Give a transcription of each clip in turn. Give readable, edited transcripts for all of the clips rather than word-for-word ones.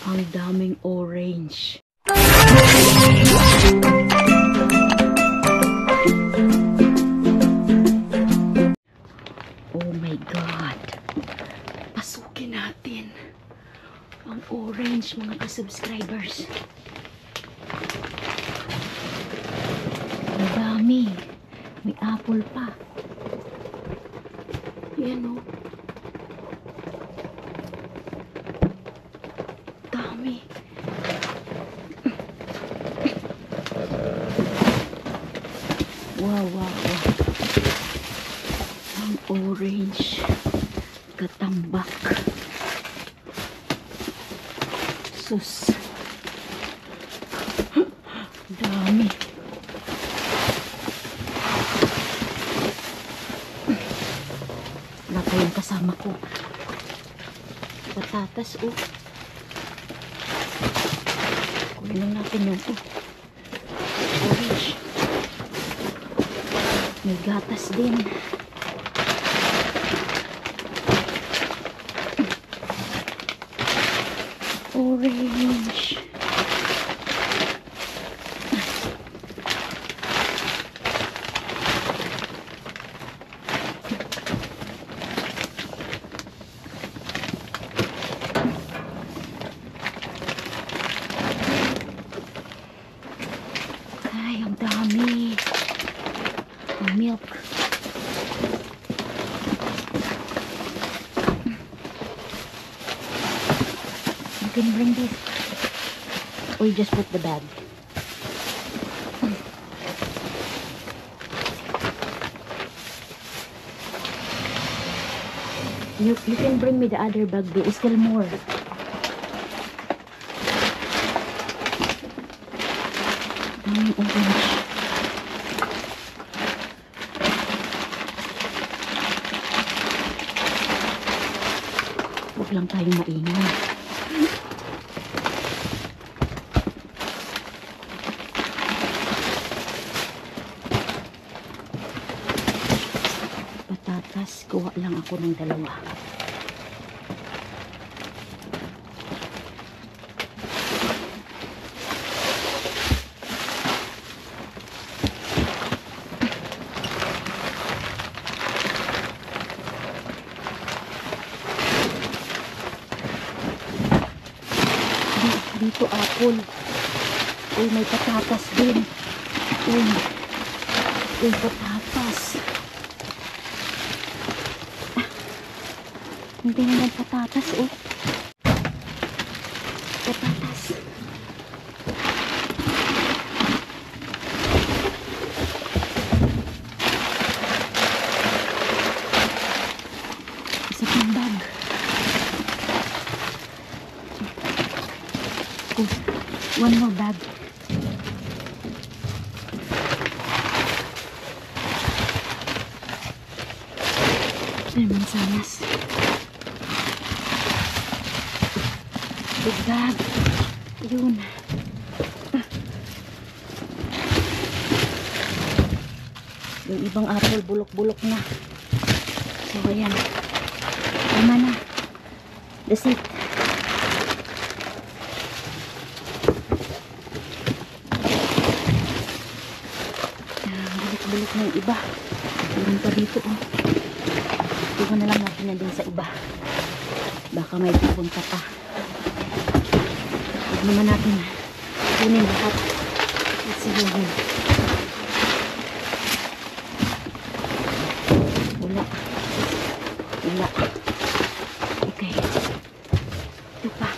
Ang daming orange. Oh my God. Pasukin natin ang orange, mga ka-subscribers. Ang dami. May apple pa. Ayan o. Dami. Wow, wow, wow. Ang orange. Katambak. Sus. Dami. Wala pa yung kasama ko. Patatas, oh. Kunin lang natin yung orange. May gatas din. Orange. Ay, ang dami. Ang milk. You can bring this. Or you just put the bag. You can bring me the other bag. There is still more. Orange. Huwag lang tayong maingay. Patatas, kuha lang ako ng dalawa. Dito apple. Uy, may patatas din. Uy, patatas. Hindi naman patatas, oh. Patatas. Isa pang bag. Oh, one more bag. Mansanas. Big bag. Yun. Yung ibang apple bulok-bulok na. So ayan. Tama na. That's it. Bulok na yung iba. Meron pa dito, oh. Iwan na lang natin yan din sa iba. Baka may pupunta pa. Huwag naman natin kunin lahat. Let's see yun. Wala. Okay. Ito pa.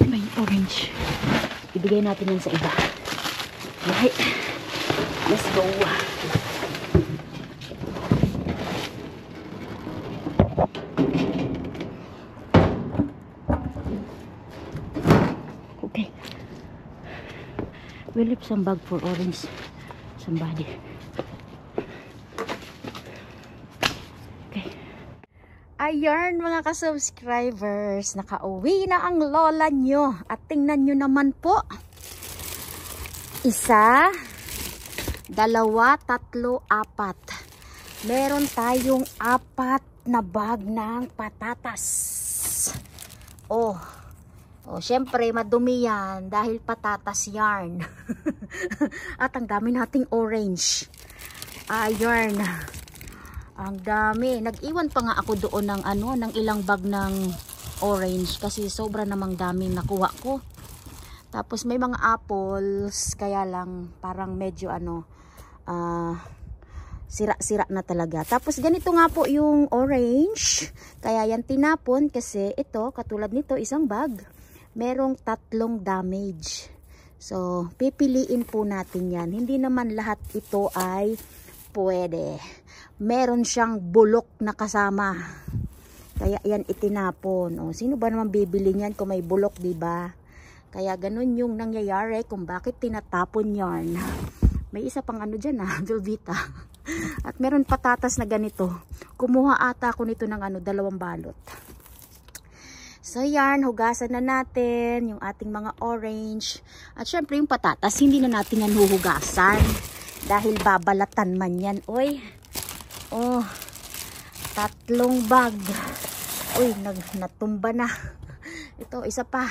May orange. Ibigay natin yan sa iba. Right. Let's go. Okay. We'll leave some bag for orange. Somebody. Okay. Ayan mga ka-subscribers. Nakauwi na ang lola nyo. At tingnan nyo naman po. Isa, dalawa, tatlo, apat. Meron tayong 4 na bag ng patatas. Oh, O, syempre, madumi yan dahil patatas yarn. At ang dami nating orange. Yarn. Ang dami. Nag-iwan pa nga ako doon ng ng ilang bag ng orange kasi sobra namang dami nakuha ko. Tapos may mga apples, kaya lang parang medyo sira-sira na talaga. Tapos ganito nga po yung orange. Kaya yan tinapon kasi ito, katulad nito, isang bag. Merong 3 damage. So, pipiliin po natin yan. Hindi naman lahat ito ay pwede. Meron siyang bulok na kasama. Kaya yan itinapon. O, sino ba naman bibili niyan kung may bulok, diba? Kaya ganun yung nangyayari kung bakit tinatapon yan. May isa pang dyan Velveeta. At meron patatas na ganito. Kumuha ata ako nito ng 2 balot. So yan, hugasan na natin yung ating mga orange. At syempre yung patatas, hindi na natin yan huhugasan. Dahil babalatan man yan. Uy, oh, 3 bag. Uy, natumba na. Ito, isa pa.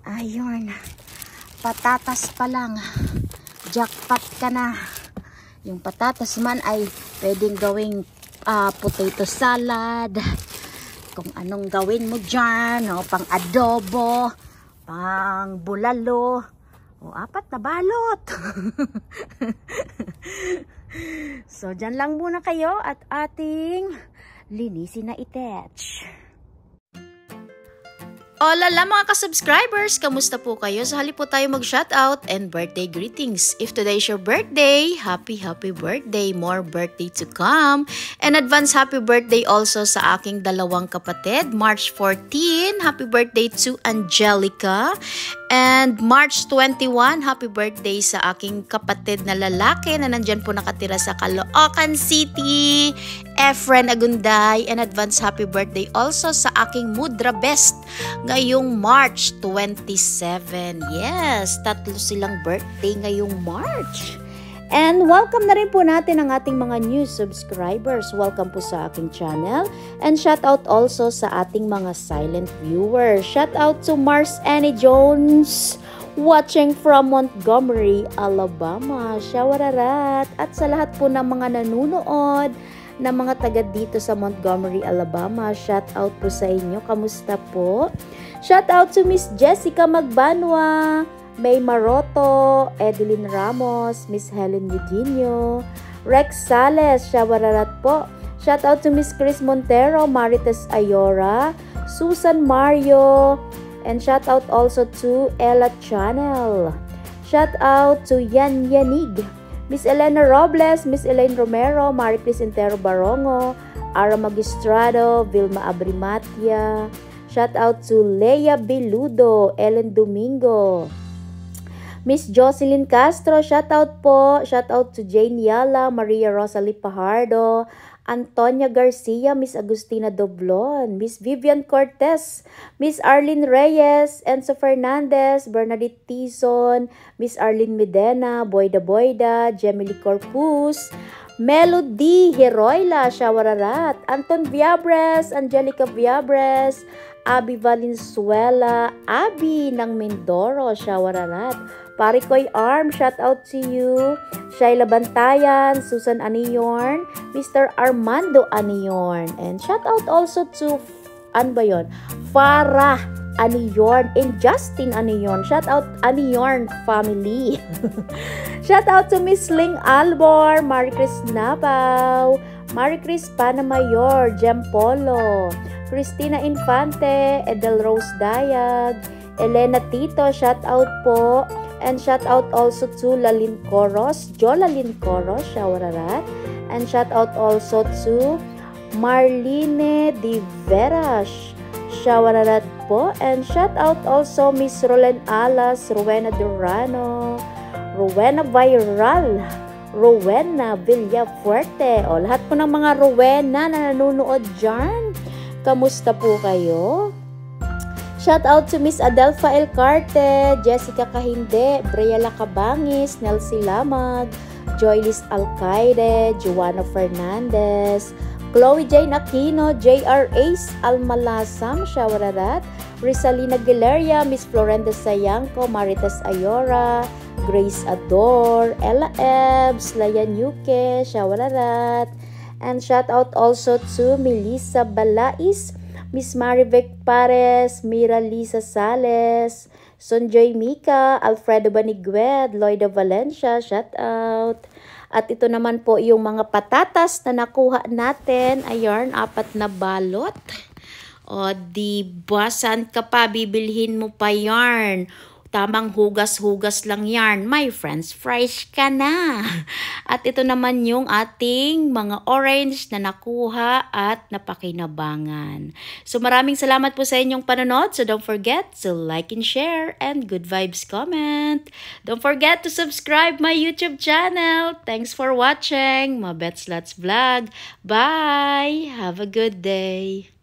Ayun. Patatas pa lang. Jackpot ka na. Yung patatas man ay pwedeng gawing potato salad. Kung anong gawin mo dyan. Pang adobo. Pang bulalo. 4 na balot. So, dyan lang muna kayo at ating linisin na i-attach. Olala mga ka-subscribers, kamusta po kayo? So halip po tayo mag-shoutout and birthday greetings. If today's your birthday, happy birthday, more birthday to come. And advance happy birthday also sa aking 2 kapatid, March 14, happy birthday to Angelica. And March 21, happy birthday sa aking kapatid na lalaki na nandyan po nakatira sa Caloocan City, Efren Agunday. And advance happy birthday also sa aking Mudra Best ngayong March 27. Yes, 3 silang birthday ngayong March. And welcome na rin po natin ang ating mga new subscribers. Welcome po sa aking channel. And shout out also sa ating mga silent viewers. Shout out to Mars Annie Jones watching from Montgomery, Alabama. Shawararat. At sa lahat po ng mga nanunood na mga taga dito sa Montgomery, Alabama. Shout out po sa inyo. Kamusta po? Shout out to Miss Jessica Magbanwa, May Maroto, Edeline Ramos, Miss Helen Eugenio, Rex Sales, Shawararat po. Shout out to Miss Chris Montero, Marites Ayora, Susan Mario, and shout out also to Ella Channel. Shout out to Yan Yanig, Miss Elena Robles, Miss Elaine Romero, Marie Cris Intero Barongo, Ara Magistrado, Vilma Abrimatia. Shout out to Leia Beludo, Ellen Domingo, Miss Jocelyn Castro, shout out po. Shout out to Jane Yala, Maria Rosalie Pajardo, Antonia Garcia, Miss Agustina Doblon, Miss Vivian Cortez, Miss Arlene Reyes, Enzo Fernandez, Bernadette Tison, Miss Arlene Medena, Boyda, Gemily Corpus, Melody Heroyla, Shawararat, Anton Viabres, Angelica Viabres, Abby Valenzuela, Abby ng Mindoro, Shawararat, Parikoy Arm, shout out to you, Shaila Bantayan, Susan Aniyorn, Mr. Armando Aniyorn, and shout out also to, Farah Aniyorn and Justin Aniyorn. Shout out Aniyorn family. Shout out to Miss Ling Albor, Marie Cris Nabaw, Marie Cris Panamayor, Jem Polo, Cristina Infante, Edel Rose Dayag, Elena Tito, shout out po. And shout out also to Lalin Coros, Jolalin Coros, Shawararat. And shout out also to Marlene Di Veras, Shawararat po. And shout out also Miss Rolen Alas, Rowena Durano, Rowena Viral, Rowena Villafuerte. O, lahat po ng mga Rowena na nanonood dyan. Kamusta po kayo? Shout out to Miss Adelfa Elcarte, Jessica Kahinde, Briella Cabangis, Nelsie Lamag, Joylis Alcaide, Joanna Fernandez, Chloe Jane Aquino, J.R. Ace Almalasam, Shawararat, Rizalina Gileria, Miss Florenda Sayanco, Maritas Ayora, Grace Ador, Ella Ebbs, Layan Yuke, Shawararat, and shout out also to Melissa Balais, Miss Marivic Pares, Mira Lisa Sales, Sonjoy Mika, Alfredo Banigued, Loida Valencia, shout out. At ito naman po yung mga patatas na nakuha natin. Ayan, 4 na balot. O, diba? Saan ka pa? Bibilhin mo pa yarn. Tamang hugas-hugas lang yarn. My friends, fresh ka na. At ito naman yung ating mga orange na nakuha at napakinabangan. So maraming salamat po sa inyong panonood. So don't forget to like and share and good vibes comment. Don't forget to subscribe my YouTube channel. Thanks for watching. Mabets Let's Vlog. Bye! Have a good day.